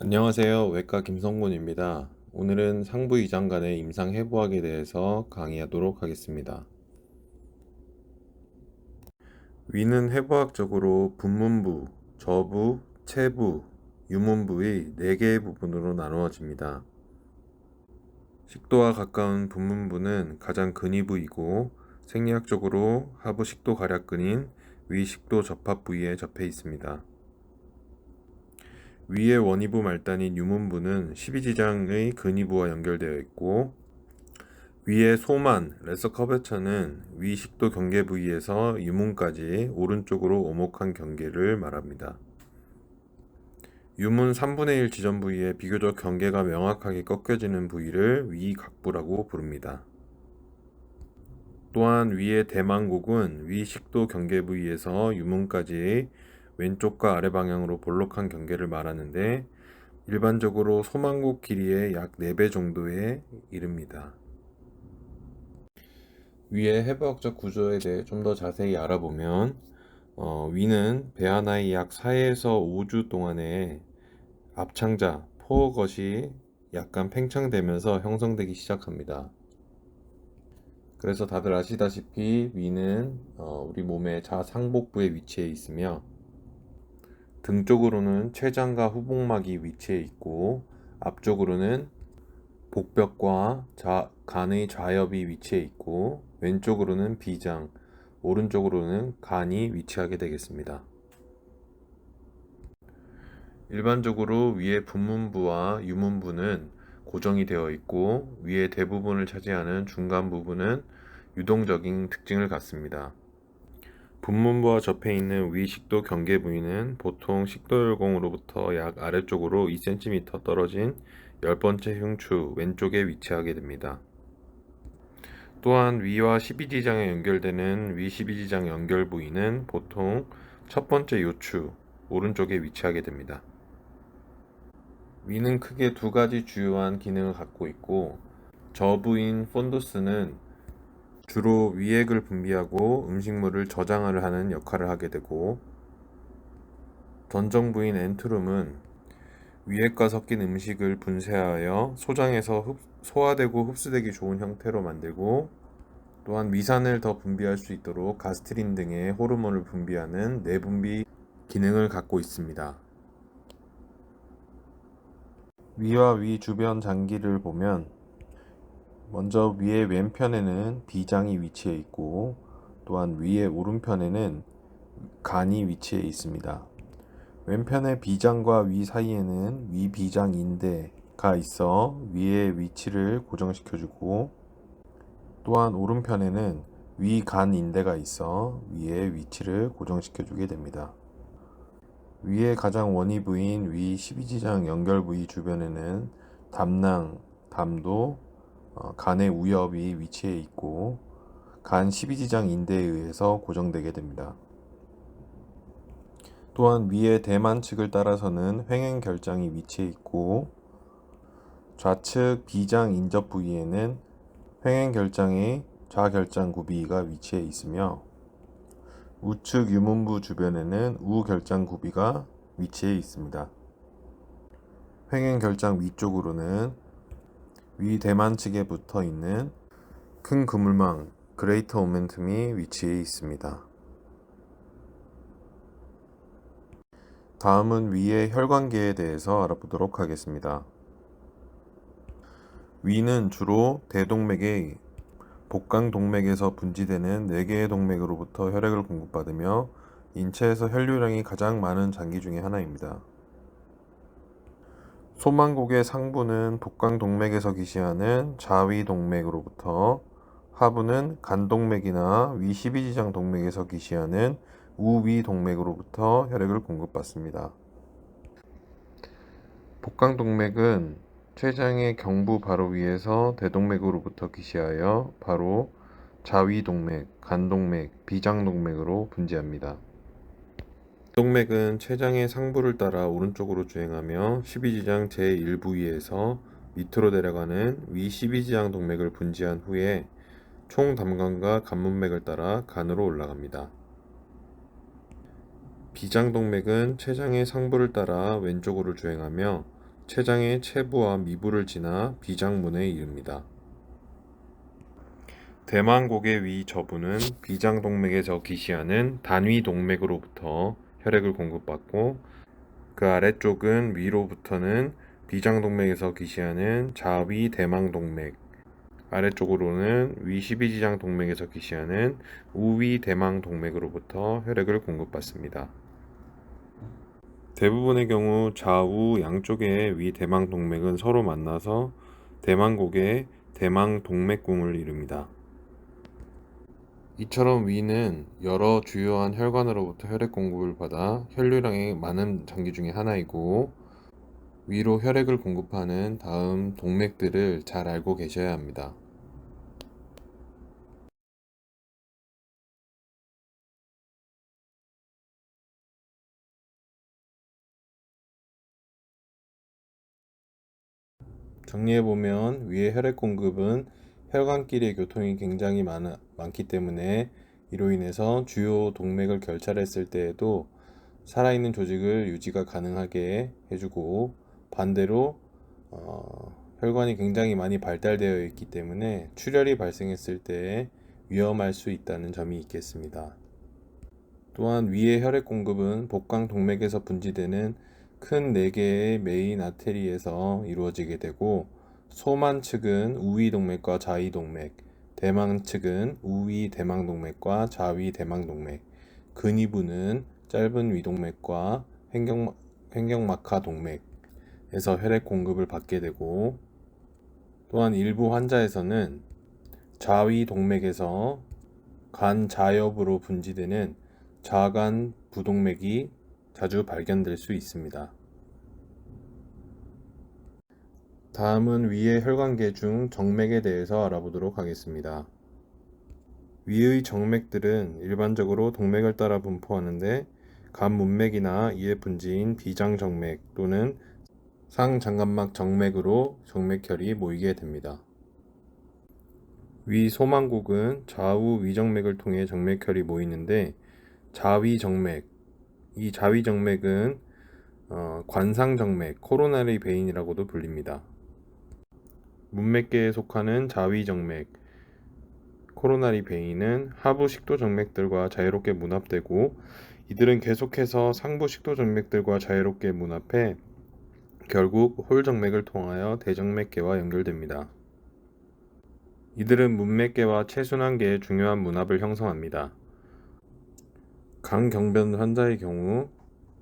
안녕하세요. 외과 김성곤입니다. 오늘은 상부 이장 간의 임상 해부학에 대해서 강의하도록 하겠습니다. 위는 해부학적으로 분문부, 저부, 체부, 유문부의 4개의 부분으로 나누어집니다. 식도와 가까운 분문부는 가장 근위부이고 생리학적으로 하부 식도 가략근인 위 식도 접합 부위에 접해 있습니다. 위의 원위부 말단인 유문부는 십이지장의 근위부와 연결되어 있고, 위의 소만, 레서 커베처는 위 식도 경계 부위에서 유문까지 오른쪽으로 오목한 경계를 말합니다. 유문 3분의 1 지점 부위에 비교적 경계가 명확하게 꺾여지는 부위를 위각부라고 부릅니다. 또한 위의 대망곡은 위 식도 경계 부위에서 유문까지 왼쪽과 아래 방향으로 볼록한 경계를 말하는데, 일반적으로 소망곡 길이의 약 4배 정도에 이릅니다. 위의 해부학적 구조에 대해 좀 더 자세히 알아보면, 위는 배 하나의 약 4에서 5주 동안에 앞창자, 포것이 약간 팽창되면서 형성되기 시작합니다. 그래서 다들 아시다시피 위는 우리 몸의 좌상복부에 위치해 있으며, 등 쪽으로는 췌장과 후복막이 위치해 있고, 앞쪽으로는 복벽과 간의 좌엽이 위치해 있고, 왼쪽으로는 비장, 오른쪽으로는 간이 위치하게 되겠습니다. 일반적으로 위의 분문부와 유문부는 고정이 되어 있고, 위의 대부분을 차지하는 중간 부분은 유동적인 특징을 갖습니다. 분문부와 접해 있는 위 식도 경계 부위는 보통 식도열공으로부터 약 아래쪽으로 2cm 떨어진 10번째 흉추 왼쪽에 위치하게 됩니다. 또한 위와 12지장에 연결되는 위 12지장 연결 부위는 보통 첫 번째 요추 오른쪽에 위치하게 됩니다. 위는 크게 두 가지 주요한 기능을 갖고 있고, 저부인 폰도스는 주로 위액을 분비하고 음식물을 저장을 하는 역할을 하게 되고, 전정부인 엔트룸은 위액과 섞인 음식을 분쇄하여 소장에서 소화되고 흡수되기 좋은 형태로 만들고, 또한 위산을 더 분비할 수 있도록 가스트린 등의 호르몬을 분비하는 내분비 기능을 갖고 있습니다. 위와 위 주변 장기를 보면, 먼저 위의 왼편에는 비장이 위치해 있고, 또한 위의 오른편에는 간이 위치해 있습니다. 왼편의 비장과 위 사이에는 위 비장 인대가 있어 위의 위치를 고정시켜주고, 또한 오른편에는 위 간 인대가 있어 위의 위치를 고정시켜주게 됩니다. 위의 가장 원위부인 위 12지장 연결 부위 주변에는 담낭, 담도, 간의 우엽이 위치해 있고, 간 12지장 인대에 의해서 고정되게 됩니다. 또한 위의 대만측을 따라서는 횡행결장이 위치해 있고, 좌측 비장 인접 부위에는 횡행결장의 좌결장 구비가 위치해 있으며, 우측 유문부 주변에는 우결장 구비가 위치해 있습니다. 횡행결장 위쪽으로는 위 대만 측에 붙어 있는 큰 그물망 그레이터 오멘텀이 위치해 있습니다. 다음은 위의 혈관계에 대해서 알아보도록 하겠습니다. 위는 주로 대동맥의 복강동맥에서 분지되는 4개의 동맥으로부터 혈액을 공급받으며 인체에서 혈류량이 가장 많은 장기 중의 하나입니다. 소망곡의 상부는 복강동맥에서 기시하는 자위동맥으로부터, 하부는 간동맥이나 위 12지장 동맥에서 기시하는 우위동맥으로부터 혈액을 공급받습니다. 복강동맥은 췌장의 경부 바로 위에서 대동맥으로부터 기시하여 바로 자위동맥, 간동맥, 비장동맥으로 분지합니다. 동맥은 췌장의 상부를 따라 오른쪽으로 주행하며 12지장 제1부위에서 밑으로 내려가는 위 12지장 동맥을 분지한 후에 총담관과 간문맥을 따라 간으로 올라갑니다. 비장동맥은 췌장의 상부를 따라 왼쪽으로 주행하며 췌장의 체부와 미부를 지나 비장문에 이릅니다. 대망곡의 위 저부는 비장동맥에서 기시하는 단위동맥으로부터 혈액을 공급받고, 그 아래쪽은 위로부터는 비장동맥에서 기시하는 자위대망동맥, 아래쪽으로는 위12지장동맥에서 기시하는 우위대망동맥으로부터 혈액을 공급받습니다. 대부분의 경우 좌우 양쪽의 위대망동맥은 서로 만나서 대망곡의 대망동맥궁을 이룹니다. 이처럼 위는 여러 주요한 혈관으로부터 혈액 공급을 받아 혈류량이 많은 장기 중에 하나이고, 위로 혈액을 공급하는 다음 동맥들을 잘 알고 계셔야 합니다. 정리해보면 위의 혈액 공급은 혈관끼리의 교통이 굉장히 많기 때문에, 이로 인해서 주요 동맥을 결찰했을 때에도 살아있는 조직을 유지가 가능하게 해주고, 반대로 혈관이 굉장히 많이 발달되어 있기 때문에 출혈이 발생했을 때 위험할 수 있다는 점이 있겠습니다. 또한 위의 혈액 공급은 복강 동맥에서 분지되는 큰 4개의 메인 아테리에서 이루어지게 되고, 소만 측은 우위 동맥과 좌위 동맥, 대망 측은 우위 대망 동맥과 좌위 대망 동맥, 근위부는 짧은 위동맥과 횡격막하 동맥에서 혈액 공급을 받게 되고, 또한 일부 환자에서는 좌위 동맥에서 간 자엽으로 분지되는 좌간 부동맥이 자주 발견될 수 있습니다. 다음은 위의 혈관계 중 정맥에 대해서 알아보도록 하겠습니다. 위의 정맥들은 일반적으로 동맥을 따라 분포하는데, 간 문맥이나 이에 분지인 비장정맥 또는 상장간막 정맥으로 정맥혈이 모이게 됩니다. 위 소망곡은 좌우 위정맥을 통해 정맥혈이 모이는데, 자위정맥, 이 자위정맥은 관상정맥, 코로나리 베인이라고도 불립니다. 문맥계에 속하는 자위정맥, 코로나리 베인은 하부 식도정맥들과 자유롭게 문합되고, 이들은 계속해서 상부 식도정맥들과 자유롭게 문합해 결국 홀정맥을 통하여 대정맥계와 연결됩니다. 이들은 문맥계와 체순환계의 중요한 문합을 형성합니다. 강경변 환자의 경우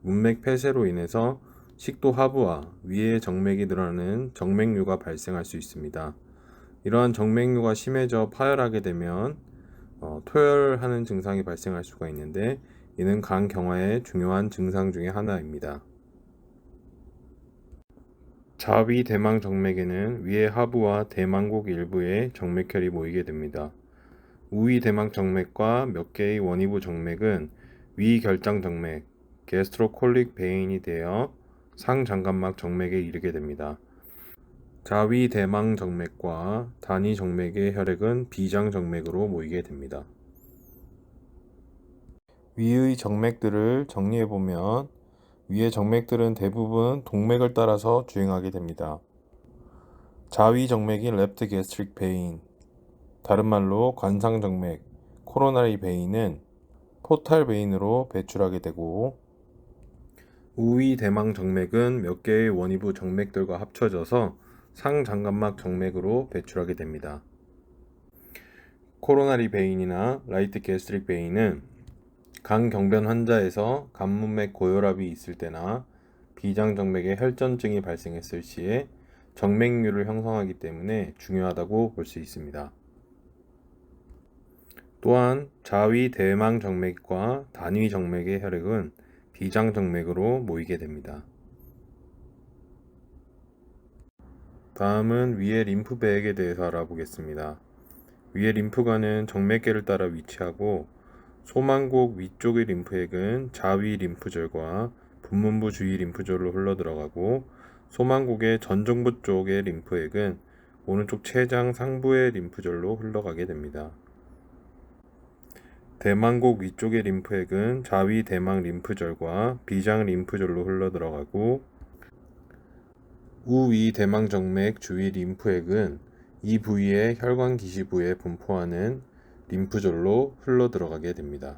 문맥 폐쇄로 인해서 식도 하부와 위의 정맥이 늘어나는 정맥류가 발생할 수 있습니다. 이러한 정맥류가 심해져 파열하게 되면 토열하는 증상이 발생할 수가 있는데, 이는 간경화의 중요한 증상 중의 하나입니다. 자위 대망 정맥에는 위의 하부와 대망곡 일부에 정맥혈이 모이게 됩니다. 우위 대망 정맥과 몇 개의 원위부 정맥은 위 결장 정맥, 게스트로콜릭 베인이 되어 상장간막 정맥에 이르게 됩니다. 자위 대망 정맥과 단위 정맥의 혈액은 비장 정맥으로 모이게 됩니다. 위의 정맥들을 정리해보면, 위의 정맥들은 대부분 동맥을 따라서 주행하게 됩니다. 자위 정맥인 랩트 게스트릭 베인, 다른 말로 관상 정맥, 코로나리 베인은 포탈 베인으로 배출하게 되고, 우위 대망 정맥은 몇 개의 원위부 정맥들과 합쳐져서 상장간막 정맥으로 배출하게 됩니다. 코로나리 베인이나 라이트 게스트릭 베인은 간경변 환자에서 간문맥 고혈압이 있을 때나 비장정맥에 혈전증이 발생했을 시에 정맥류를 형성하기 때문에 중요하다고 볼 수 있습니다. 또한 자위 대망 정맥과 단위 정맥의 혈액은 비장 정맥으로 모이게 됩니다. 다음은 위의 림프배액에 대해서 알아보겠습니다. 위의 림프관은 정맥계를 따라 위치하고, 소망곡 위쪽의 림프액은 자위 림프절과 분문부 주위 림프절로 흘러들어가고, 소망곡의 전정부 쪽의 림프액은 오른쪽 췌장 상부의 림프절로 흘러가게 됩니다. 대망곡 위쪽의 림프액은 자위 대망 림프절과 비장 림프절로 흘러들어가고, 우위 대망정맥 주위 림프액은 이 부위의 혈관 기시부에 분포하는 림프절로 흘러 들어가게 됩니다.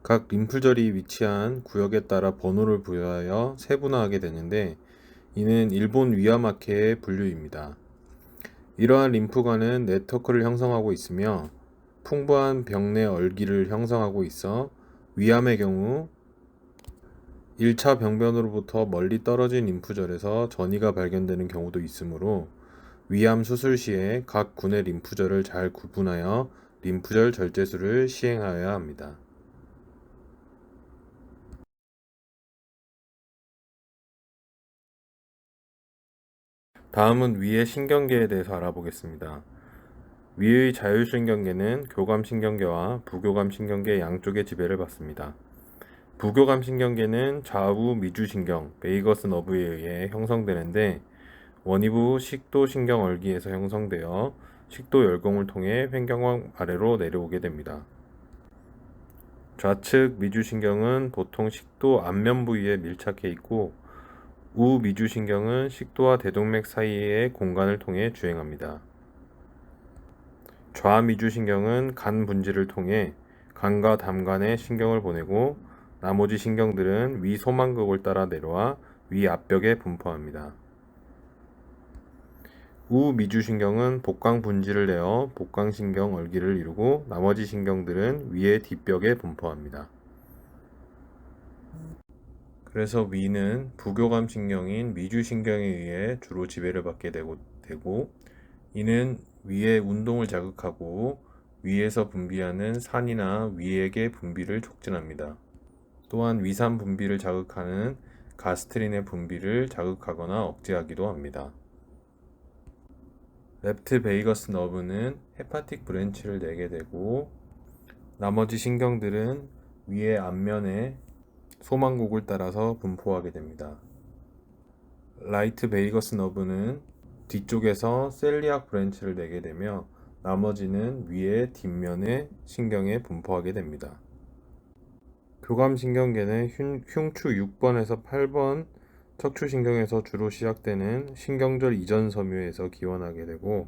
각 림프절이 위치한 구역에 따라 번호를 부여하여 세분화하게 되는데, 이는 일본 위아마케의 분류입니다. 이러한 림프관은 네트워크를 형성하고 있으며 풍부한 병내 얼기를 형성하고 있어 위암의 경우 1차 병변으로부터 멀리 떨어진 림프절에서 전이가 발견되는 경우도 있으므로 위암 수술 시에 각 군의 림프절을 잘 구분하여 림프절 절제술을 시행하여야 합니다. 다음은 위의 신경계에 대해서 알아보겠습니다. 위의 자율신경계는 교감신경계와 부교감신경계 양쪽의 지배를 받습니다. 부교감신경계는 좌우 미주신경, 베이거스 너브에 의해 형성되는데, 원위부 식도신경얼기에서 형성되어 식도열공을 통해 횡경막 아래로 내려오게 됩니다. 좌측 미주신경은 보통 식도 안면 부위에 밀착해 있고, 우미주신경은 식도와 대동맥 사이의 공간을 통해 주행합니다. 좌미주신경은 간 분지를 통해 간과 담간에 신경을 보내고, 나머지 신경들은 위 소망극을 따라 내려와 위 앞벽에 분포합니다. 우미주신경은 복강 분지를 내어 복강신경 얼기를 이루고, 나머지 신경들은 위의 뒷벽에 분포합니다. 그래서 위는 부교감 신경인 미주신경에 의해 주로 지배를 받게 되고, 이는 위의 운동을 자극하고 위에서 분비하는 산이나 위액의 분비를 촉진합니다. 또한 위산 분비를 자극하는 가스트린의 분비를 자극하거나 억제하기도 합니다. 렙트 베이거스 너브는 헤파틱 브랜치를 내게 되고, 나머지 신경들은 위의 앞면에 소망곡을 따라서 분포하게 됩니다. 라이트 베이거스 너브는 뒤쪽에서 셀리악 브랜치를 내게 되며, 나머지는 위의 뒷면에 신경에 분포하게 됩니다. 교감신경계는 흉추 6번에서 8번 척추신경에서 주로 시작되는 신경절 이전 섬유에서 기원하게 되고,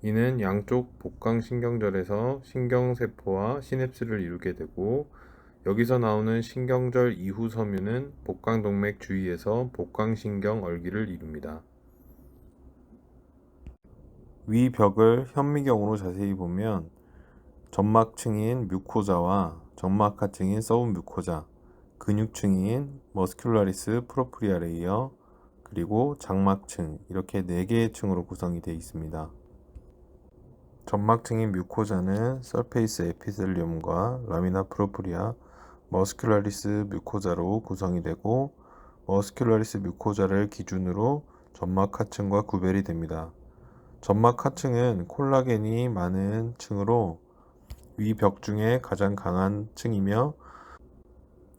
이는 양쪽 복강신경절에서 신경세포와 시냅스를 이루게 되고, 여기서 나오는 신경절 이후 섬유는 복강동맥 주위에서 복강신경 얼기를 이룹니다. 위 벽을 현미경으로 자세히 보면 점막층인 뮤코자와 점막하층인 서브뮤코자, 근육층인 머스큘라리스 프로프리아 레이어, 그리고 장막층, 이렇게 4개의 층으로 구성이 되어 있습니다. 점막층인 뮤코자는 서페이스 에피셀리움과 라미나 프로프리아, 머스큘라리스 뮤코자로 구성이 되고, 머스큘라리스 뮤코자를 기준으로 점막하층과 구별이 됩니다. 점막하층은 콜라겐이 많은 층으로 위 벽 중에 가장 강한 층이며,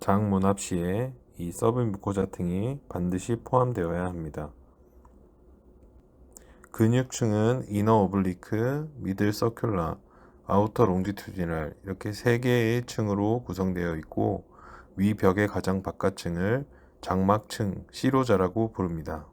장 문합 시에 이 서브뮤코자 등이 반드시 포함되어야 합니다. 근육층은 이너 오블리크, 미들 서큘라, 아우터 롱지투디널, 이렇게 3개의 층으로 구성되어 있고, 위 벽의 가장 바깥층을 장막층, 시로자라고 부릅니다.